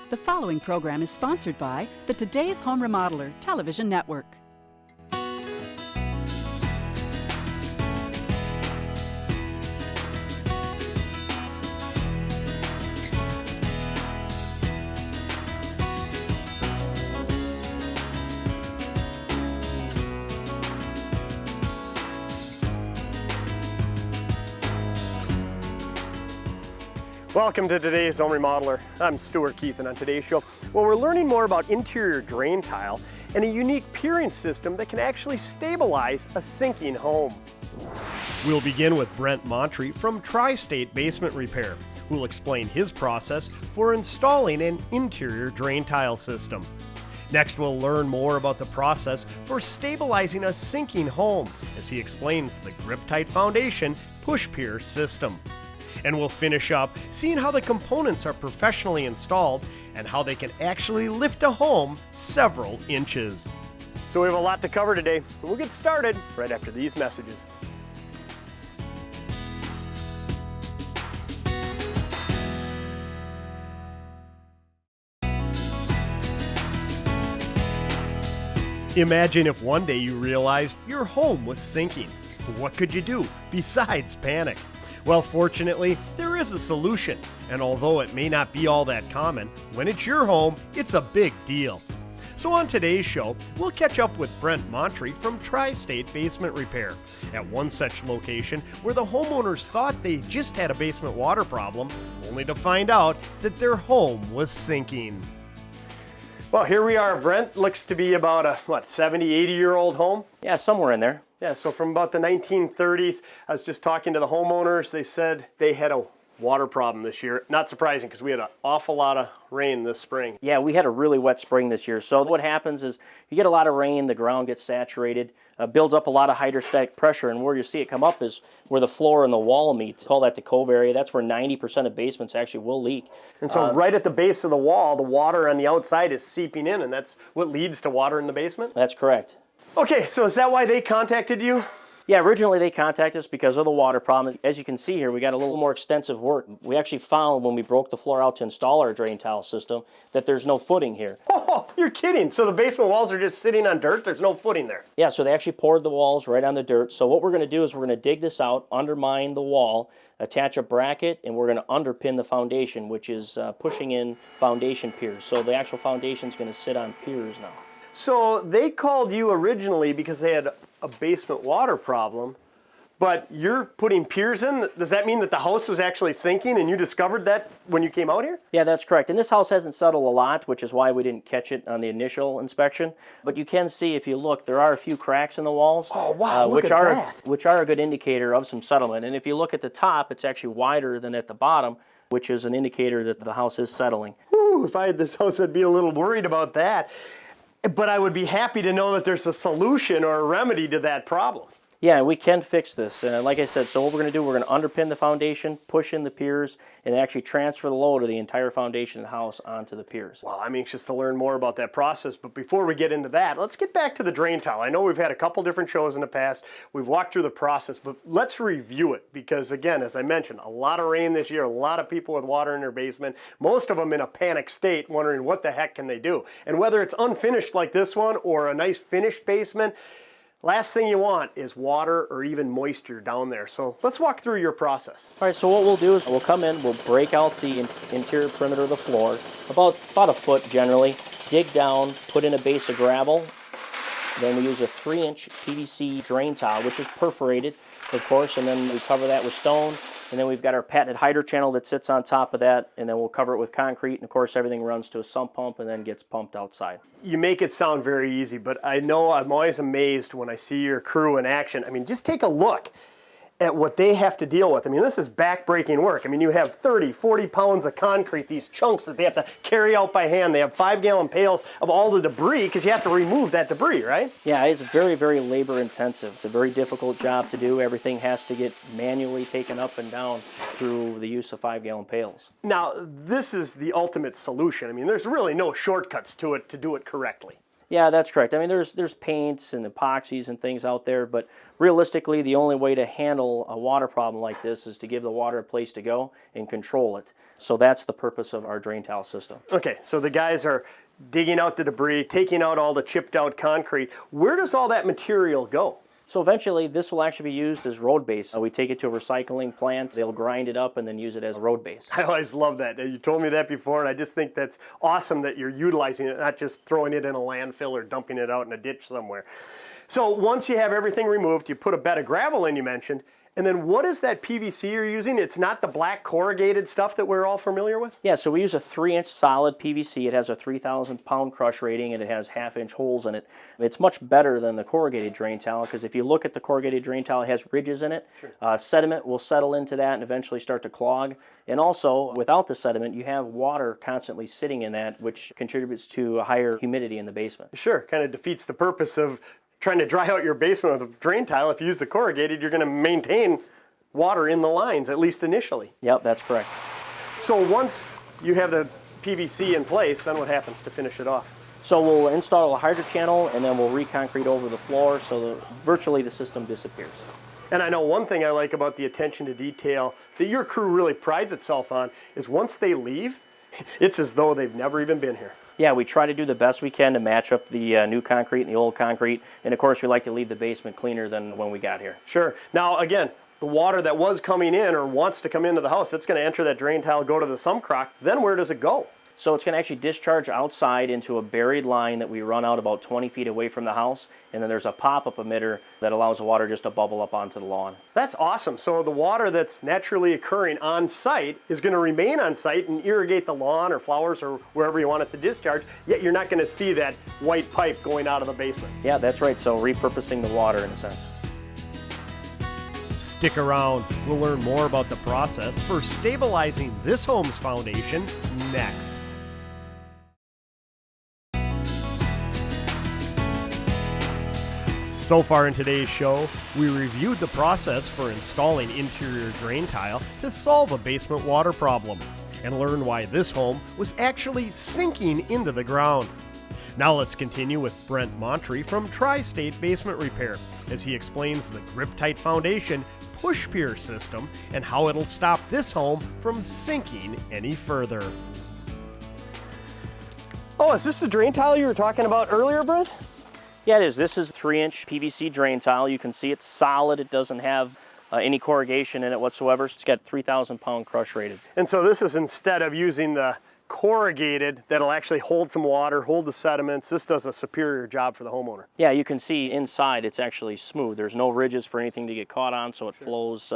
The following program is sponsored by the Today's Home Remodeler television network. Welcome to Today's Home Remodeler. I'm Stuart Keith, and on today's show, well, we're learning more about interior drain tile and a unique piering system that can actually stabilize a sinking home. We'll begin with Brent Montre from Tri-State Basement Repair, who will explain his process for installing an interior drain tile system. Next, we'll learn more about the process for stabilizing a sinking home as he explains the Grip-Tite Foundation push pier system. And we'll finish up seeing how the components are professionally installed and how they can actually lift a home several inches. So we have a lot to cover today, and we'll get started right after these messages. Imagine if one day you realized your home was sinking. What could you do besides panic? Well, fortunately, there is a solution, and although it may not be all that common, when it's your home, it's a big deal. So on today's show, we'll catch up with Brent Montre from Tri-State Basement Repair at one such location where the homeowners thought they just had a basement water problem, only to find out that their home was sinking. Well, here we are, Brent. Looks to be about a, 70, 80-year-old home? Yeah, somewhere in there. Yeah, so from about the 1930s, I was just talking to the homeowners. They said they had a water problem this year. Not surprising, because we had an awful lot of rain this spring. Yeah, we had a really wet spring this year. So what happens is you get a lot of rain, the ground gets saturated, builds up a lot of hydrostatic pressure, and where you see it come up is where the floor and the wall meet. Call that the cove area. That's where 90% of basements actually will leak. And so right at the base of the wall, the water on the outside is seeping in, and that's what leads to water in the basement? That's correct. Okay, so is that why they contacted you? Yeah, originally they contacted us because of the water problem. As you can see here, we got a little more extensive work. We actually found when we broke the floor out to install our drain tile system that there's no footing here. Oh, you're kidding. So the basement walls are just sitting on dirt? There's no footing there? Yeah, so they actually poured the walls right on the dirt. So what we're going to do is we're going to dig this out, undermine the wall, attach a bracket, and we're going to underpin the foundation, which is pushing in foundation piers. So the actual foundation is going to sit on piers now. So they called you originally because they had a basement water problem, but you're putting piers in? Does that mean that the house was actually sinking and you discovered that when you came out here? Yeah, that's correct. And this house hasn't settled a lot, which is why we didn't catch it on the initial inspection. But you can see, if you look, there are a few cracks in the walls. Oh, wow, look at that. Which are a good indicator of some settlement. And if you look at the top, it's actually wider than at the bottom, which is an indicator that the house is settling. Whew, if I had this house, I'd be a little worried about that. But I would be happy to know that there's a solution or a remedy to that problem. Yeah, we can fix this. Like I said, so what we're going to do, we're going to underpin the foundation, push in the piers, and actually transfer the load of the entire foundation of the house onto the piers. Well, I'm anxious to learn more about that process, but before we get into that, let's get back to the drain tile. I know we've had a couple different shows in the past. We've walked through the process, but let's review it because, again, as I mentioned, a lot of rain this year, a lot of people with water in their basement, most of them in a panic state wondering what the heck can they do. And whether it's unfinished like this one or a nice finished basement, last thing you want is water or even moisture down there. So let's walk through your process. All right, so what we'll do is we'll come in, we'll break out the interior perimeter of the floor, about a foot generally, dig down, put in a base of gravel. Then we use a 3-inch PVC drain tile, which is perforated, of course, and then we cover that with stone. And then we've got our patented hydro channel that sits on top of that, and then we'll cover it with concrete, and of course everything runs to a sump pump and then gets pumped outside. You make it sound very easy, but I know I'm always amazed when I see your crew in action. I mean, just take a look at what they have to deal with. I mean, this is back-breaking work. I mean, you have 30, 40 pounds of concrete, these chunks that they have to carry out by hand. They have 5-gallon pails of all the debris because you have to remove that debris, right? Yeah, it's very, very labor-intensive. It's a very difficult job to do. Everything has to get manually taken up and down through the use of 5-gallon pails. Now, this is the ultimate solution. I mean, there's really no shortcuts to it to do it correctly. Yeah, that's correct. I mean, there's paints and epoxies and things out there, but realistically, the only way to handle a water problem like this is to give the water a place to go and control it. So that's the purpose of our drain tile system. Okay, so the guys are digging out the debris, taking out all the chipped out concrete. Where does all that material go? So eventually this will actually be used as road base. We take it to a recycling plant, they'll grind it up and then use it as a road base. I always love that. You told me that before, and I just think that's awesome that you're utilizing it, not just throwing it in a landfill or dumping it out in a ditch somewhere. So once you have everything removed, you put a bed of gravel in, you mentioned, and then what is that PVC you're using? It's not the black corrugated stuff that we're all familiar with? Yeah, so we use a 3-inch solid PVC. It has a 3,000 pound crush rating and it has 1/2-inch holes in it. It's much better than the corrugated drain tile because if you look at the corrugated drain tile, it has ridges in it. Sure. Sediment will settle into that and eventually start to clog. And also, without the sediment, you have water constantly sitting in that, which contributes to a higher humidity in the basement. Sure, kind of defeats the purpose of trying to dry out your basement with a drain tile. If you use the corrugated, you're going to maintain water in the lines, at least initially. Yep, that's correct. So once you have the PVC in place, then what happens to finish it off? So we'll install a hydro channel and then we'll re-concrete over the floor so that virtually the system disappears. And I know one thing I like about the attention to detail that your crew really prides itself on is once they leave, it's as though they've never even been here. Yeah, we try to do the best we can to match up the new concrete and the old concrete. And of course, we like to leave the basement cleaner than when we got here. Sure. Now, again, the water that was coming in or wants to come into the house, it's going to enter that drain tile, go to the sump crock. Then where does it go? So it's going to actually discharge outside into a buried line that we run out about 20 feet away from the house. And then there's a pop-up emitter that allows the water just to bubble up onto the lawn. That's awesome. So the water that's naturally occurring on site is going to remain on site and irrigate the lawn or flowers or wherever you want it to discharge, yet you're not going to see that white pipe going out of the basement. Yeah, that's right. So repurposing the water in a sense. Stick around. We'll learn more about the process for stabilizing this home's foundation next. So far in today's show, we reviewed the process for installing interior drain tile to solve a basement water problem and learn why this home was actually sinking into the ground. Now let's continue with Brent Montre from Tri-State Basement Repair as he explains the Grip-Tite Foundation push pier system and how it'll stop this home from sinking any further. Oh, is this the drain tile you were talking about earlier, Brent? Yeah, it is. This is 3-inch PVC drain tile. You can see it's solid. It doesn't have any corrugation in it whatsoever. It's got 3,000 pound crush rated. And so this is instead of using the corrugated that'll actually hold some water, hold the sediments. This does a superior job for the homeowner. Yeah, you can see inside it's actually smooth. There's no ridges for anything to get caught on, so it flows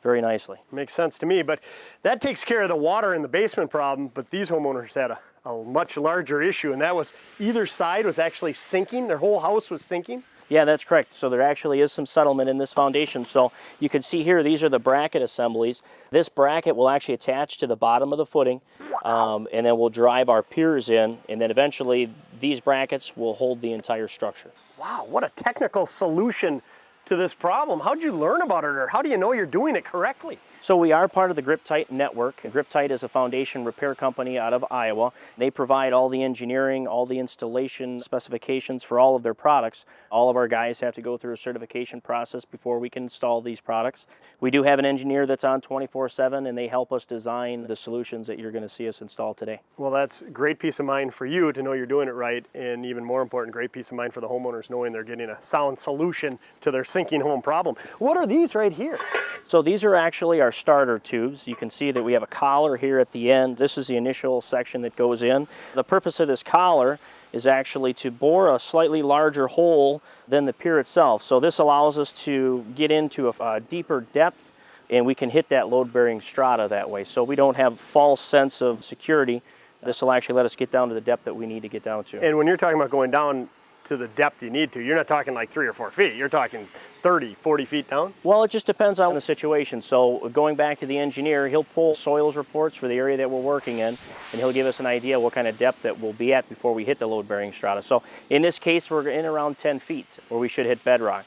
very nicely. Makes sense to me, but that takes care of the water in the basement problem, but these homeowners had a much larger issue, and that was either side was actually sinking. Their whole house was sinking. Yeah, that's correct. So there actually is some settlement in this foundation. So you can see here, these are the bracket assemblies. This bracket will actually attach to the bottom of the footing, and then we'll drive our piers in, and then eventually these brackets will hold the entire structure. Wow, what a technical solution to this problem. How'd you learn about it, or how do you know you're doing it correctly? So we are part of the Grip-Tite network. Grip-Tite is a foundation repair company out of Iowa. They provide all the engineering, all the installation specifications for all of their products. All of our guys have to go through a certification process before we can install these products. We do have an engineer that's on 24/7, and they help us design the solutions that you're going to see us install today. Well, that's great peace of mind for you to know you're doing it right, and even more important, great peace of mind for the homeowners knowing they're getting a sound solution to their sinking home problem. What are these right here? So these are actually our starter tubes. You can see that we have a collar here at the end. This is the initial section that goes in. The purpose of this collar is actually to bore a slightly larger hole than the pier itself. So this allows us to get into a deeper depth, and we can hit that load-bearing strata that way. So we don't have false sense of security. This will actually let us get down to the depth that we need to get down to. And when you're talking about going down to the depth you need to, you're not talking like 3 or 4 feet. You're talking 30, 40 feet down? Well, it just depends on the situation. So going back to the engineer, he'll pull soils reports for the area that we're working in, and he'll give us an idea what kind of depth that we'll be at before we hit the load-bearing strata. So in this case, we're in around 10 feet where we should hit bedrock.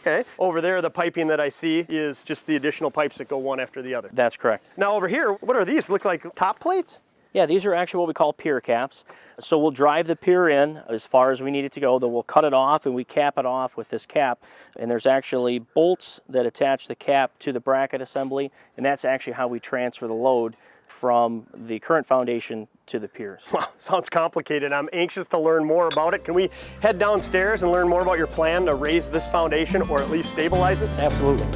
Okay. Over there, the piping that I see is just the additional pipes that go one after the other. That's correct. Now over here, what are these? Look like top plates? Yeah, these are actually what we call pier caps. So we'll drive the pier in as far as we need it to go, then we'll cut it off and we cap it off with this cap. And there's actually bolts that attach the cap to the bracket assembly, and that's actually how we transfer the load from the current foundation to the piers. Wow, sounds complicated. I'm anxious to learn more about it. Can we head downstairs and learn more about your plan to raise this foundation or at least stabilize it? Absolutely.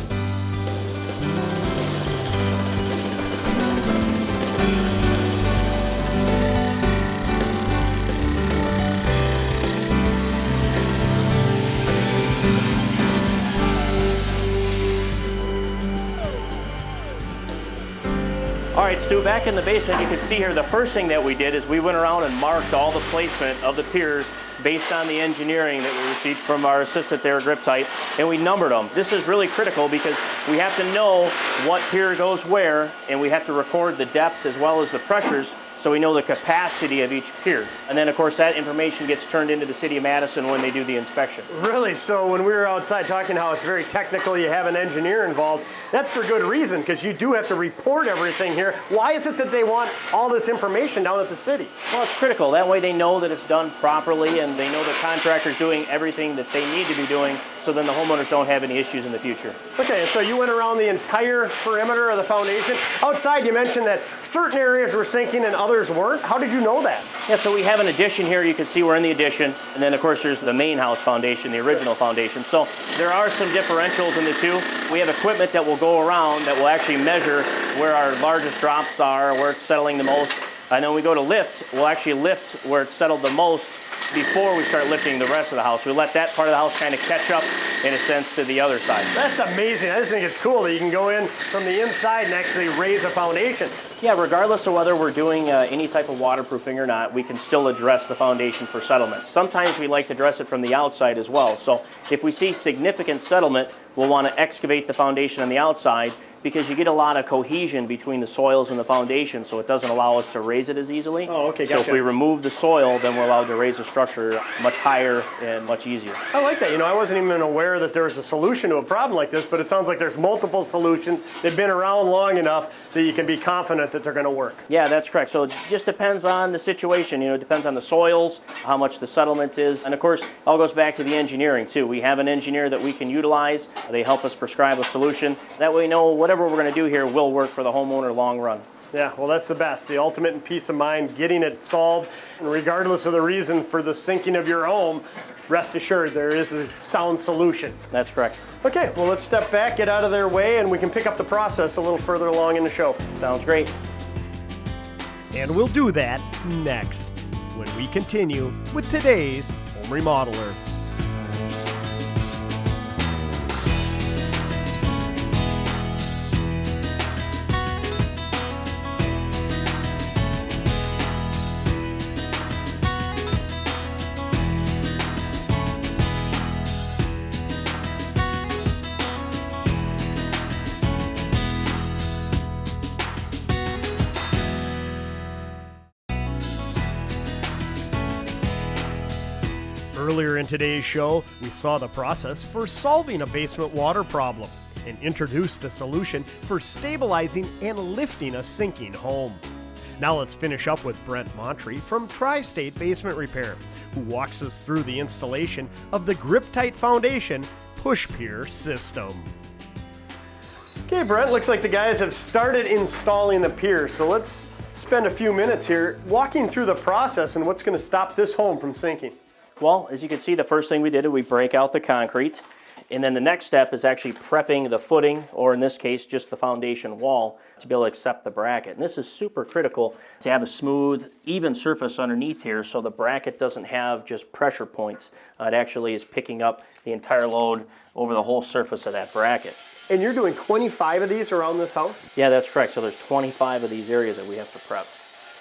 All right, Stu, back in the basement, you can see here the first thing that we did is we went around and marked all the placement of the piers based on the engineering that we received from our assistant there, Grip-Tite, and we numbered them. This is really critical because we have to know what pier goes where, and we have to record the depth as well as the pressures so we know the capacity of each pier. And then, of course, that information gets turned into the City of Madison when they do the inspection. Really? So when we were outside talking how it's very technical, you have an engineer involved, that's for good reason, because you do have to report everything here. Why is it that they want all this information down at the city? Well, it's critical. That way they know that it's done properly and they know the contractor's doing everything that they need to be doing, so then the homeowners don't have any issues in the future. Okay, so you went around the entire perimeter of the foundation. Outside, you mentioned that certain areas were sinking and others weren't. How did you know that? Yeah, so we have an addition here. You can see we're in the addition. And then, of course, there's the main house foundation, the original foundation. So there are some differentials in the two. We have equipment that will go around that will actually measure where our largest drops are, where it's settling the most. And then when we go to lift, we'll actually lift where it's settled the most before we start lifting the rest of the house. We let that part of the house kind of catch up, in a sense, to the other side. That's amazing. I just think it's cool that you can go in from the inside and actually raise a foundation. Yeah, regardless of whether we're doing any type of waterproofing or not, we can still address the foundation for settlement. Sometimes we like to address it from the outside as well. So if we see significant settlement, we'll want to excavate the foundation on the outside, because you get a lot of cohesion between the soils and the foundation, so it doesn't allow us to raise it as easily. Oh, okay, So gotcha. if we remove the soil, then we're allowed to raise the structure much higher and much easier. I like that. You know, I wasn't even aware that there was a solution to a problem like this, but it sounds like there's multiple solutions. They've been around long enough that you can be confident that they're going to work. Yeah, that's correct. So it just depends on the situation. You know, it depends on the soils, how much the settlement is. And of course, it all goes back to the engineering too. We have an engineer that we can utilize. They help us prescribe a solution. That way we know whatever we're going to do here will work for the homeowner long run. Yeah, well, that's the best. The ultimate in peace of mind, getting it solved. And regardless of the reason for the sinking of your home, rest assured there is a sound solution. That's correct. Okay, well, let's step back, get out of their way, and we can pick up the process a little further along in the show. Sounds great. And we'll do that next, when we continue with today's Home Remodeler. Earlier in today's show, we saw the process for solving a basement water problem and introduced a solution for stabilizing and lifting a sinking home. Now let's finish up with Brent Montree from Tri-State Basement Repair, who walks us through the installation of the Grip-Tite Foundation push pier system. Okay, Brent, looks like the guys have started installing the pier, so let's spend a few minutes here walking through the process and what's going to stop this home from sinking. Well, as you can see, the first thing we did is we break out the concrete, and then the next step is actually prepping the footing, or in this case, just the foundation wall, to be able to accept the bracket. And this is super critical to have a smooth, even surface underneath here, so the bracket doesn't have just pressure points. It actually is picking up the entire load over the whole surface of that bracket. And you're doing 25 of these around this house? Yeah, that's correct. So there's 25 of these areas that we have to prep.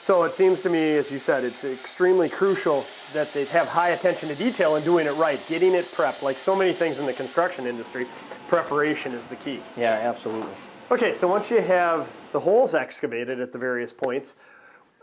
So it seems to me, as you said, it's extremely crucial that they have high attention to detail and doing it right, getting it prepped. Like so many things in the construction industry, preparation is the key. Yeah, absolutely. Okay, so once you have the holes excavated at the various points,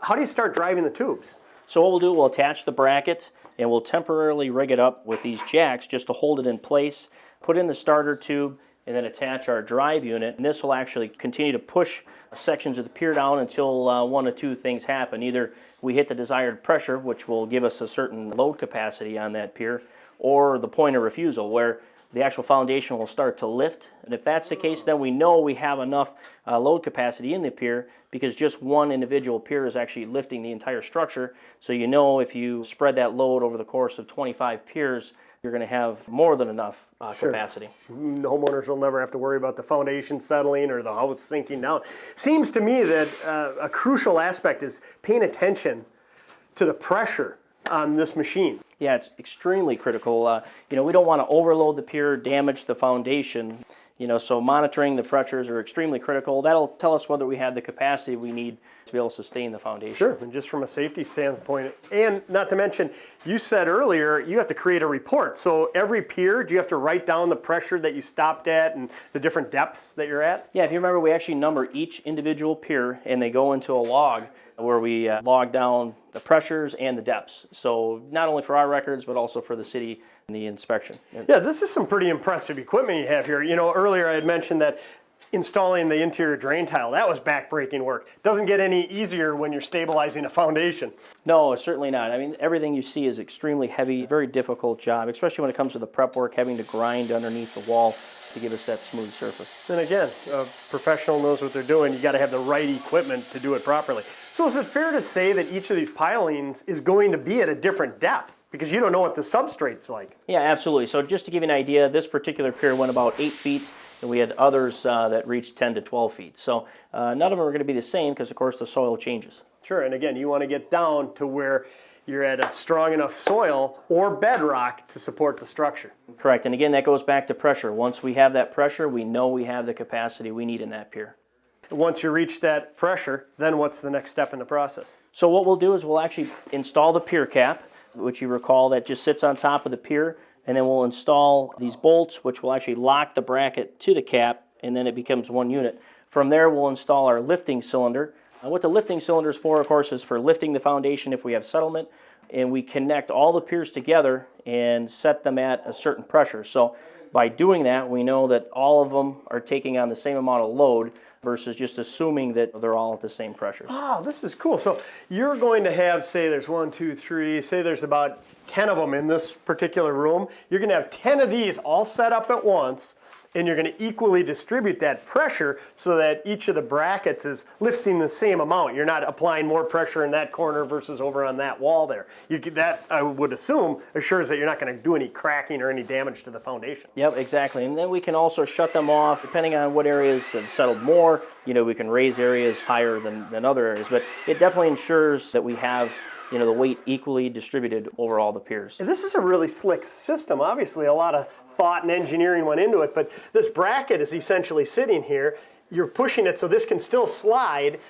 how do you start driving the tubes? So what we'll do, we'll attach the bracket and we'll temporarily rig it up with these jacks just to hold it in place, put in the starter tube, and then attach our drive unit. And this will actually continue to push sections of the pier down until one of two things happen. Either we hit the desired pressure, which will give us a certain load capacity on that pier, or the point of refusal, where the actual foundation will start to lift. And if that's the case, then we know we have enough load capacity in the pier, because just one individual pier is actually lifting the entire structure. So you know if you spread that load over the course of 25 piers, you're going to have more than enough capacity. Homeowners will never have to worry about the foundation settling or the house sinking down. Seems to me that a crucial aspect is paying attention to the pressure on this machine. Yeah, it's extremely critical. We don't want to overload the pier, damage the foundation. So monitoring the pressures are extremely critical. That'll tell us whether we have the capacity we need to be able to sustain the foundation. Sure, and just from a safety standpoint, and not to mention, you said earlier you have to create a report. So every pier, do you have to write down the pressure that you stopped at and the different depths that you're at? Yeah, if you remember, we actually number each individual pier, and they go into a log where we log down the pressures and the depths. So not only for our records, but also for the city and the inspection. Yeah, this is some pretty impressive equipment you have here. Earlier I had mentioned that installing the interior drain tile, that was back-breaking work. Doesn't get any easier when you're stabilizing a foundation. No, certainly not. I mean, everything you see is extremely heavy, very difficult job, especially when it comes to the prep work, having to grind underneath the wall to give us that smooth surface. And again, a professional knows what they're doing. You got to have the right equipment to do it properly. So is it fair to say that each of these pilings is going to be at a different depth? Because you don't know what the substrate's like. Yeah, absolutely. So just to give you an idea, this particular pier went about 8 feet, and we had others that reached 10 to 12 feet. So none of them are going to be the same because, of course, the soil changes. Sure, and again, you want to get down to where you're at a strong enough soil or bedrock to support the structure. Correct, and again, that goes back to pressure. Once we have that pressure, we know we have the capacity we need in that pier. Once you reach that pressure, then what's the next step in the process? So what we'll do is we'll actually install the pier cap, which you recall that just sits on top of the pier, and then we'll install these bolts, which will actually lock the bracket to the cap, and then it becomes one unit. From there, we'll install our lifting cylinder. And what the lifting cylinder is for, of course, is for lifting the foundation if we have settlement, and we connect all the piers together and set them at a certain pressure. So by doing that, we know that all of them are taking on the same amount of load versus just assuming that they're all at the same pressure. Oh, this is cool. So you're going to have, say there's 1, 2, 3, say there's about 10 of them in this particular room. You're going to have 10 of these all set up at once, and you're going to equally distribute that pressure so that each of the brackets is lifting the same amount. You're not applying more pressure in that corner versus over on that wall there. That, I would assume, assures that you're not going to do any cracking or any damage to the foundation. Yep, exactly. And then we can also shut them off depending on what areas have settled more. We can raise areas higher than other areas, but it definitely ensures that we have the weight equally distributed over all the piers. And this is a really slick system. Obviously, a lot of thought and engineering went into it, but this bracket is essentially sitting here. You're pushing it so this can still slide,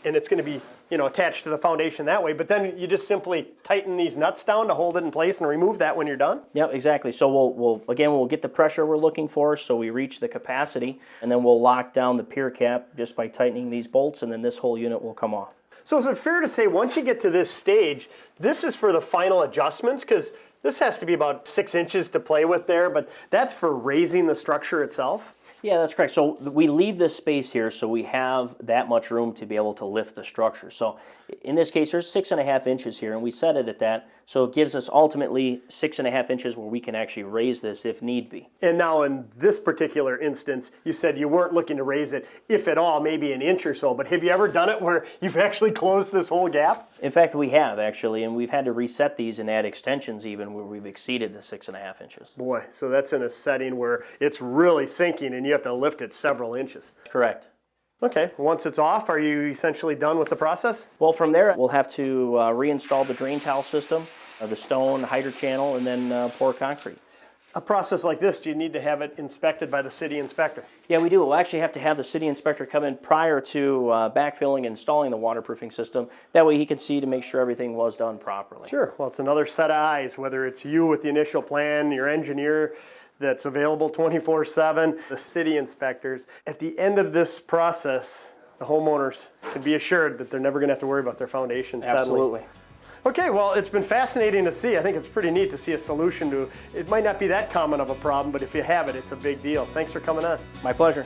and it's going to be attached to the foundation that way, but then you just simply tighten these nuts down to hold it in place and remove that when you're done? Yep, exactly. So we'll get the pressure we're looking for, so we reach the capacity, and then we'll lock down the pier cap just by tightening these bolts, and then this whole unit will come off. So is it fair to say once you get to this stage, this is for the final adjustments? Because this has to be about 6 inches to play with there, but that's for raising the structure itself? Yeah, that's correct. So we leave this space here so we have that much room to be able to lift the structure. So in this case, there's 6.5 inches here, and we set it at that. So it gives us ultimately 6.5 inches where we can actually raise this if need be. And now in this particular instance, you said you weren't looking to raise it, if at all, maybe an inch or so, but have you ever done it where you've actually closed this whole gap? In fact, we have actually, and we've had to reset these and add extensions even where we've exceeded the 6.5 inches. Boy, so that's in a setting where it's really sinking and you have to lift it several inches. Correct. Okay, once it's off, are you essentially done with the process? Well, from there, we'll have to reinstall the drain tile system, the stone, hydro channel, and then pour concrete. A process like this, do you need to have it inspected by the city inspector? Yeah, we do. We'll actually have to have the city inspector come in prior to backfilling and installing the waterproofing system. That way he can see to make sure everything was done properly. Sure. Well, it's another set of eyes, whether it's you with the initial plan, your engineer that's available 24/7, the city inspectors. At the end of this process, the homeowners can be assured that they're never going to have to worry about their foundation settling. Absolutely. Okay, well, it's been fascinating to see. I think it's pretty neat to see a solution to, it might not be that common of a problem, but if you have it, it's a big deal. Thanks for coming on. My pleasure.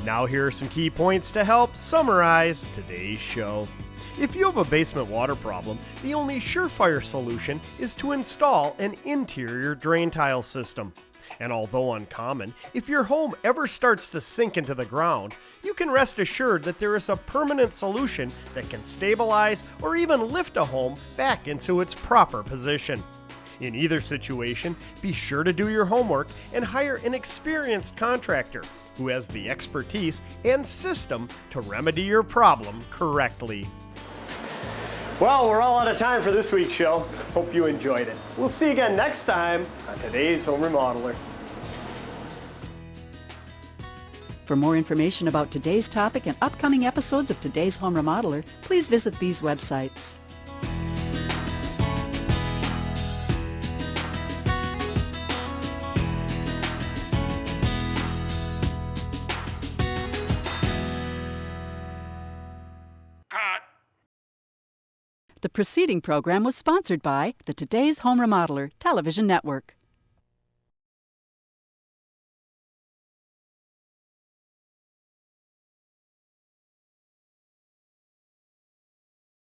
Now here are some key points to help summarize today's show. If you have a basement water problem, the only surefire solution is to install an interior drain tile system. And although uncommon, if your home ever starts to sink into the ground, you can rest assured that there is a permanent solution that can stabilize or even lift a home back into its proper position. In either situation, be sure to do your homework and hire an experienced contractor who has the expertise and system to remedy your problem correctly. Well, we're all out of time for this week's show. Hope you enjoyed it. We'll see you again next time on Today's Home Remodeler. For more information about today's topic and upcoming episodes of Today's Home Remodeler, please visit these websites. The preceding program was sponsored by the Today's Home Remodeler television network.